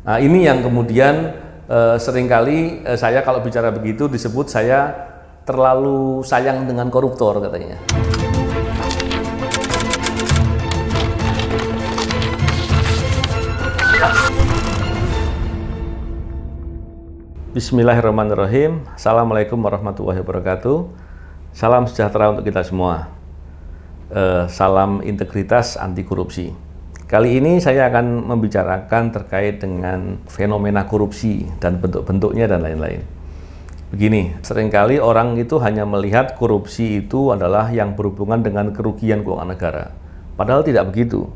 Nah, ini yang kemudian seringkali saya kalau bicara begitu disebut saya terlalu sayang dengan koruptor katanya. Bismillahirrahmanirrahim. Assalamualaikum warahmatullahi wabarakatuh. Salam sejahtera untuk kita semua. Salam integritas anti korupsi. Kali ini saya akan membicarakan terkait dengan fenomena korupsi dan bentuk-bentuknya dan lain-lain. Begini, seringkali orang itu hanya melihat korupsi itu adalah yang berhubungan dengan kerugian keuangan negara. Padahal tidak begitu.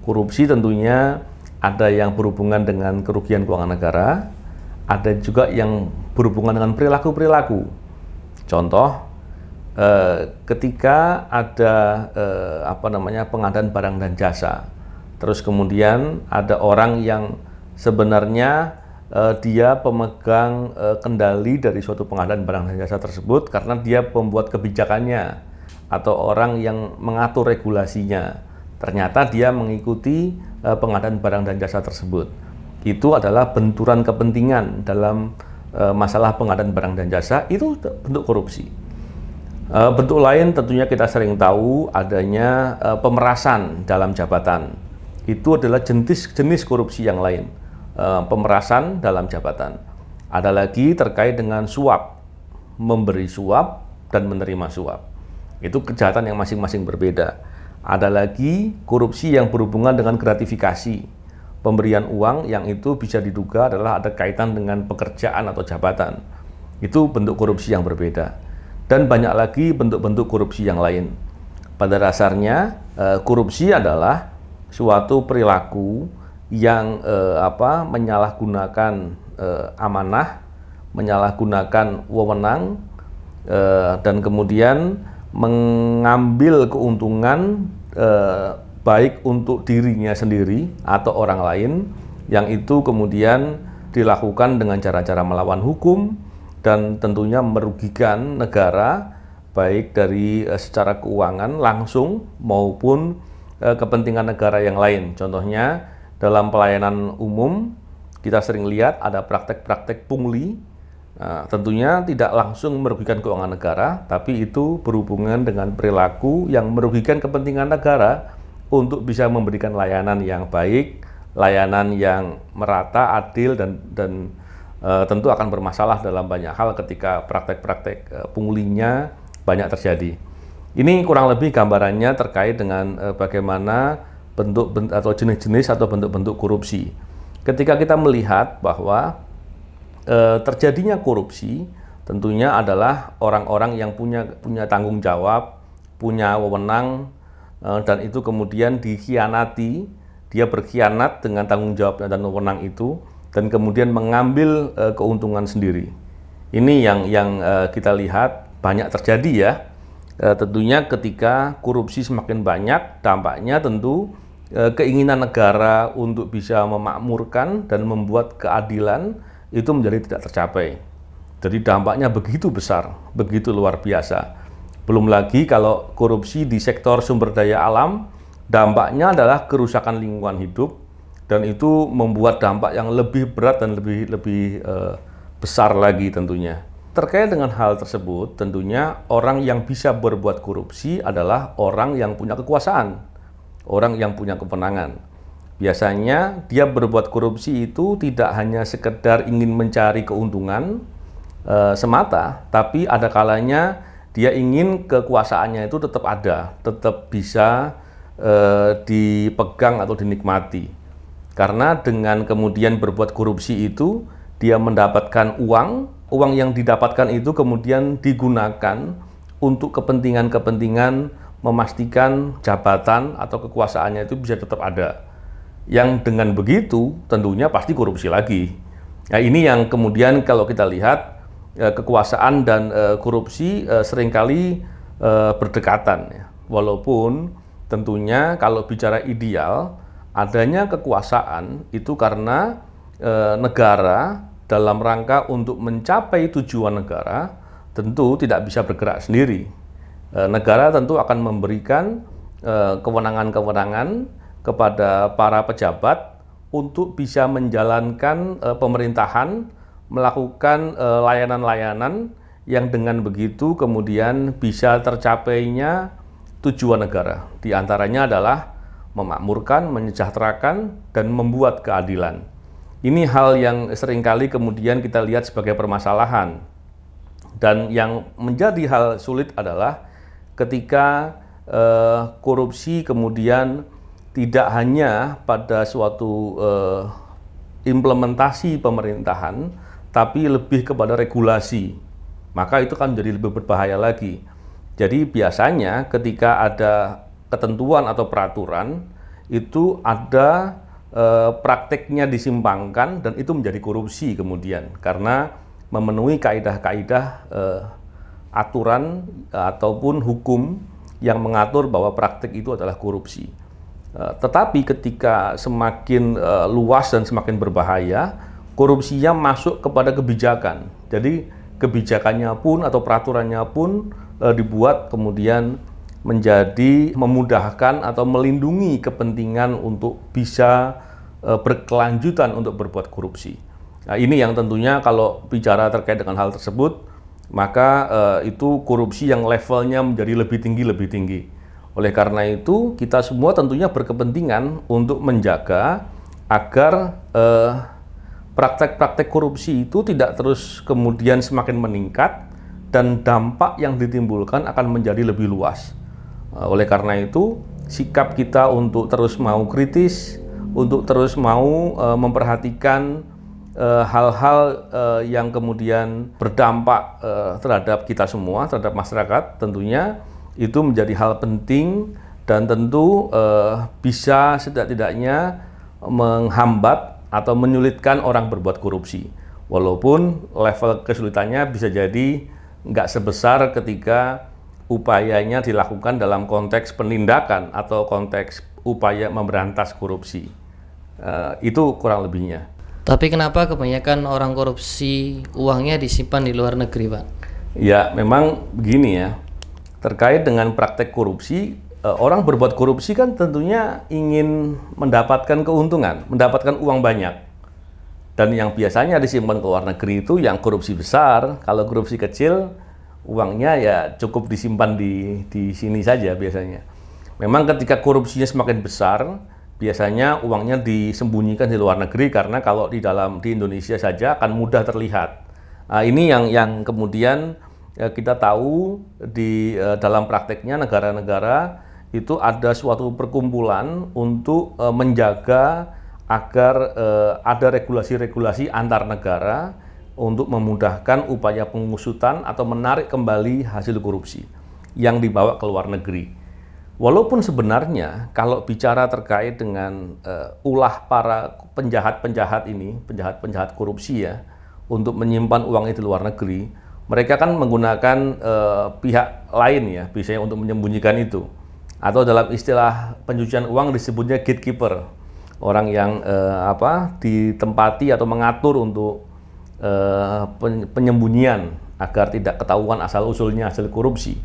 Korupsi tentunya ada yang berhubungan dengan kerugian keuangan negara, ada juga yang berhubungan dengan perilaku-perilaku. Contoh, ketika ada pengadaan barang dan jasa, terus kemudian ada orang yang sebenarnya dia pemegang kendali dari suatu pengadaan barang dan jasa tersebut karena dia pembuat kebijakannya atau orang yang mengatur regulasinya. Ternyata dia mengikuti pengadaan barang dan jasa tersebut. Itu adalah benturan kepentingan dalam masalah pengadaan barang dan jasa, itu bentuk korupsi. Bentuk lain tentunya kita sering tahu adanya pemerasan dalam jabatan. Itu adalah jenis korupsi yang lain, pemerasan dalam jabatan. Ada lagi terkait dengan suap, memberi suap dan menerima suap. Itu kejahatan yang masing-masing berbeda. Ada lagi korupsi yang berhubungan dengan gratifikasi, pemberian uang yang itu bisa diduga adalah ada kaitan dengan pekerjaan atau jabatan. Itu bentuk korupsi yang berbeda. Dan banyak lagi bentuk-bentuk korupsi yang lain. Pada dasarnya, korupsi adalah suatu perilaku yang menyalahgunakan amanah, menyalahgunakan wewenang, dan kemudian mengambil keuntungan baik untuk dirinya sendiri atau orang lain, yang itu kemudian dilakukan dengan cara-cara melawan hukum dan tentunya merugikan negara baik dari secara keuangan langsung maupun kepentingan negara yang lain. Contohnya dalam pelayanan umum kita sering lihat ada praktek-praktek pungli. Tentunya tidak langsung merugikan keuangan negara, tapi itu berhubungan dengan perilaku yang merugikan kepentingan negara untuk bisa memberikan layanan yang baik, layanan yang merata, adil, dan tentu akan bermasalah dalam banyak hal ketika praktek-praktek punglinya banyak terjadi. Ini kurang lebih gambarannya terkait dengan bagaimana bentuk atau jenis-jenis atau bentuk-bentuk korupsi. Ketika kita melihat bahwa terjadinya korupsi, tentunya adalah orang-orang yang punya tanggung jawab, punya wewenang, dan itu kemudian dikhianati, dia berkhianat dengan tanggung jawab dan wewenang itu, dan kemudian mengambil keuntungan sendiri. Ini yang kita lihat banyak terjadi ya. Tentunya ketika korupsi semakin banyak, dampaknya tentu keinginan negara untuk bisa memakmurkan dan membuat keadilan itu menjadi tidak tercapai. Jadi dampaknya begitu besar, begitu luar biasa. Belum lagi kalau korupsi di sektor sumber daya alam, dampaknya adalah kerusakan lingkungan hidup, dan itu membuat dampak yang lebih berat dan lebih besar lagi tentunya. Terkait dengan hal tersebut, tentunya orang yang bisa berbuat korupsi adalah orang yang punya kekuasaan, orang yang punya kewenangan. Biasanya dia berbuat korupsi itu tidak hanya sekedar ingin mencari keuntungan semata, tapi ada kalanya dia ingin kekuasaannya itu tetap ada, tetap bisa dipegang atau dinikmati. Karena dengan kemudian berbuat korupsi itu, dia mendapatkan uang yang didapatkan itu kemudian digunakan untuk kepentingan-kepentingan memastikan jabatan atau kekuasaannya itu bisa tetap ada. Yang dengan begitu tentunya pasti korupsi lagi. Nah, ini yang kemudian kalau kita lihat kekuasaan dan korupsi seringkali berdekatan ya. Walaupun tentunya kalau bicara ideal, adanya kekuasaan itu karena negara dalam rangka untuk mencapai tujuan negara tentu tidak bisa bergerak sendiri. Negara tentu akan memberikan kewenangan-kewenangan kepada para pejabat untuk bisa menjalankan pemerintahan, melakukan layanan-layanan yang dengan begitu kemudian bisa tercapainya tujuan negara. Di antaranya adalah memakmurkan, menyejahterakan, dan membuat keadilan. Ini hal yang seringkali kemudian kita lihat sebagai permasalahan. Dan yang menjadi hal sulit adalah ketika korupsi kemudian tidak hanya pada suatu implementasi pemerintahan, tapi lebih kepada regulasi. Maka itu kan menjadi lebih berbahaya lagi. Jadi biasanya ketika ada ketentuan atau peraturan, itu ada prakteknya disimpangkan dan itu menjadi korupsi kemudian. Karena memenuhi kaidah-kaidah aturan ataupun hukum yang mengatur bahwa praktek itu adalah korupsi. Tetapi ketika semakin luas dan semakin berbahaya, korupsinya masuk kepada kebijakan. Jadi kebijakannya pun atau peraturannya pun dibuat kemudian menjadi memudahkan atau melindungi kepentingan untuk bisa berkelanjutan untuk berbuat korupsi. Nah, ini yang tentunya kalau bicara terkait dengan hal tersebut, maka itu korupsi yang levelnya menjadi lebih tinggi. Oleh karena itu, kita semua tentunya berkepentingan untuk menjaga agar praktek-praktek korupsi itu tidak terus kemudian semakin meningkat dan dampak yang ditimbulkan akan menjadi lebih luas. Oleh karena itu, sikap kita untuk terus mau kritis, untuk terus mau memperhatikan hal-hal yang kemudian berdampak terhadap kita semua, terhadap masyarakat, tentunya itu menjadi hal penting dan tentu bisa setidak-tidaknya menghambat atau menyulitkan orang berbuat korupsi. Walaupun level kesulitannya bisa jadi nggak sebesar ketika upayanya dilakukan dalam konteks penindakan atau konteks upaya memberantas korupsi. Itu kurang lebihnya. Tapi kenapa kebanyakan orang korupsi uangnya disimpan di luar negeri, Pak? Ya, memang begini ya. Terkait dengan praktek korupsi, orang berbuat korupsi kan tentunya ingin mendapatkan keuntungan, mendapatkan uang banyak. Dan yang biasanya disimpan ke luar negeri itu yang korupsi besar. Kalau korupsi kecil, uangnya ya cukup disimpan di sini saja biasanya. Memang ketika korupsinya semakin besar, biasanya uangnya disembunyikan di luar negeri karena kalau di Indonesia saja akan mudah terlihat. Nah, ini yang kemudian kita tahu di dalam prakteknya negara-negara itu ada suatu perkumpulan untuk menjaga agar ada regulasi-regulasi antar negara untuk memudahkan upaya pengusutan atau menarik kembali hasil korupsi yang dibawa ke luar negeri. Walaupun sebenarnya kalau bicara terkait dengan ulah para penjahat-penjahat ini, penjahat-penjahat korupsi ya, untuk menyimpan uang itu di luar negeri, mereka kan menggunakan pihak lain ya, biasanya untuk menyembunyikan itu. Atau dalam istilah pencucian uang disebutnya gatekeeper, orang yang ditempati atau mengatur untuk penyembunyian agar tidak ketahuan asal-usulnya hasil korupsi.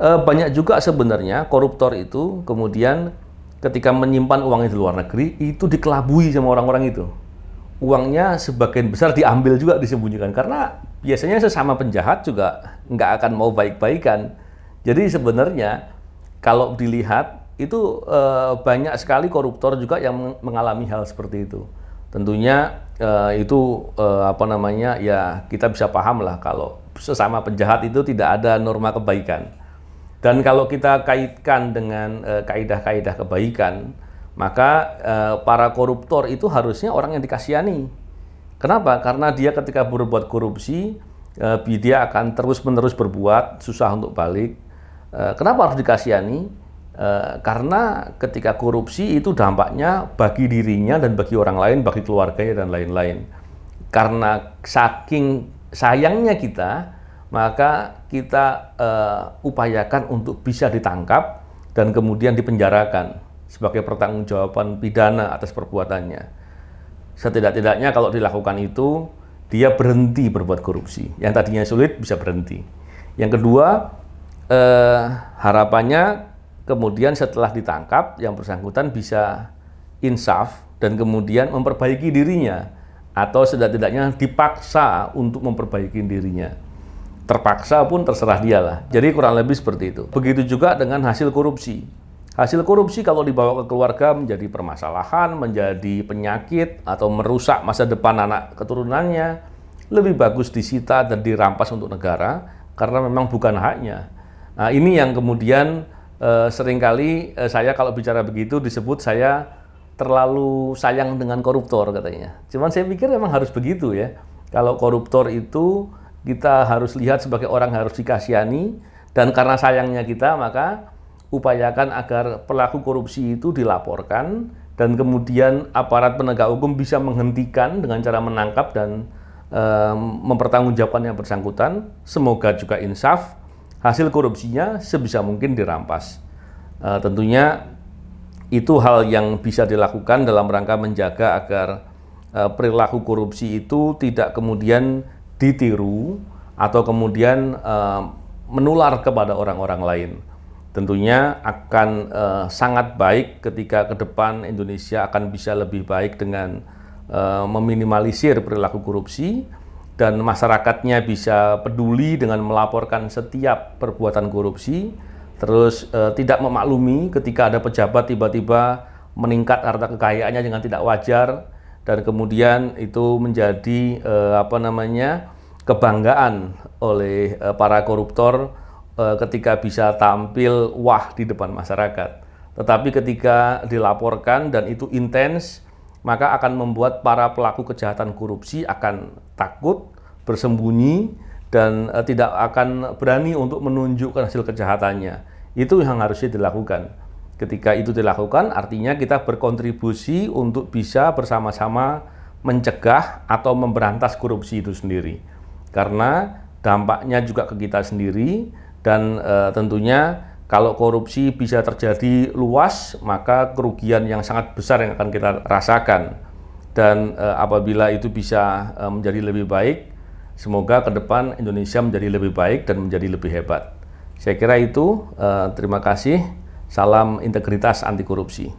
Banyak juga sebenarnya koruptor itu kemudian ketika menyimpan uangnya di luar negeri itu dikelabui sama orang-orang itu. Uangnya sebagian besar diambil juga disembunyikan karena biasanya sesama penjahat juga nggak akan mau baik-baikan. Jadi sebenarnya kalau dilihat itu banyak sekali koruptor juga yang mengalami hal seperti itu. Tentunya itu ya kita bisa paham lah kalau sesama penjahat itu tidak ada norma kebaikan. Dan kalau kita kaitkan dengan kaidah-kaidah kebaikan, maka para koruptor itu harusnya orang yang dikasihani. Kenapa? Karena dia ketika berbuat korupsi, dia akan terus-menerus berbuat, susah untuk balik. Kenapa harus dikasihani? Karena ketika korupsi itu dampaknya bagi dirinya dan bagi orang lain, bagi keluarganya dan lain-lain. Karena saking sayangnya kita, maka kita upayakan untuk bisa ditangkap dan kemudian dipenjarakan sebagai pertanggungjawaban pidana atas perbuatannya. Setidak-tidaknya kalau dilakukan itu, dia berhenti berbuat korupsi. Yang tadinya sulit bisa berhenti. Yang kedua, harapannya kemudian setelah ditangkap, yang bersangkutan bisa insaf, dan kemudian memperbaiki dirinya, atau setidak-tidaknya dipaksa untuk memperbaiki dirinya. Terpaksa pun terserah dialah. Jadi kurang lebih seperti itu. Begitu juga dengan hasil korupsi. Hasil korupsi kalau dibawa ke keluarga menjadi permasalahan, menjadi penyakit, atau merusak masa depan anak keturunannya, lebih bagus disita dan dirampas untuk negara, karena memang bukan haknya. Nah, ini yang kemudian seringkali saya kalau bicara begitu disebut saya terlalu sayang dengan koruptor katanya. Cuman saya pikir memang harus begitu ya. Kalau koruptor itu kita harus lihat sebagai orang yang harus dikasihani, dan karena sayangnya kita maka upayakan agar pelaku korupsi itu dilaporkan, dan kemudian aparat penegak hukum bisa menghentikan dengan cara menangkap dan mempertanggungjawabkan yang bersangkutan. Semoga juga insaf, hasil korupsinya sebisa mungkin dirampas. Tentunya itu hal yang bisa dilakukan dalam rangka menjaga agar perilaku korupsi itu tidak kemudian ditiru atau kemudian menular kepada orang-orang lain. Tentunya akan sangat baik ketika ke depan Indonesia akan bisa lebih baik dengan meminimalisir perilaku korupsi, dan masyarakatnya bisa peduli dengan melaporkan setiap perbuatan korupsi, terus tidak memaklumi ketika ada pejabat tiba-tiba meningkat harta kekayaannya dengan tidak wajar, dan kemudian itu menjadi kebanggaan oleh para koruptor ketika bisa tampil wah di depan masyarakat. Tetapi ketika dilaporkan dan itu intens, maka akan membuat para pelaku kejahatan korupsi akan takut, bersembunyi, dan tidak akan berani untuk menunjukkan hasil kejahatannya. Itu yang harusnya dilakukan. Ketika itu dilakukan, artinya kita berkontribusi untuk bisa bersama-sama mencegah atau memberantas korupsi itu sendiri. Karena dampaknya juga ke kita sendiri, dan tentunya kalau korupsi bisa terjadi luas, maka kerugian yang sangat besar yang akan kita rasakan. Dan apabila itu bisa menjadi lebih baik, semoga ke depan Indonesia menjadi lebih baik dan menjadi lebih hebat. Saya kira itu, terima kasih. Salam integritas anti korupsi.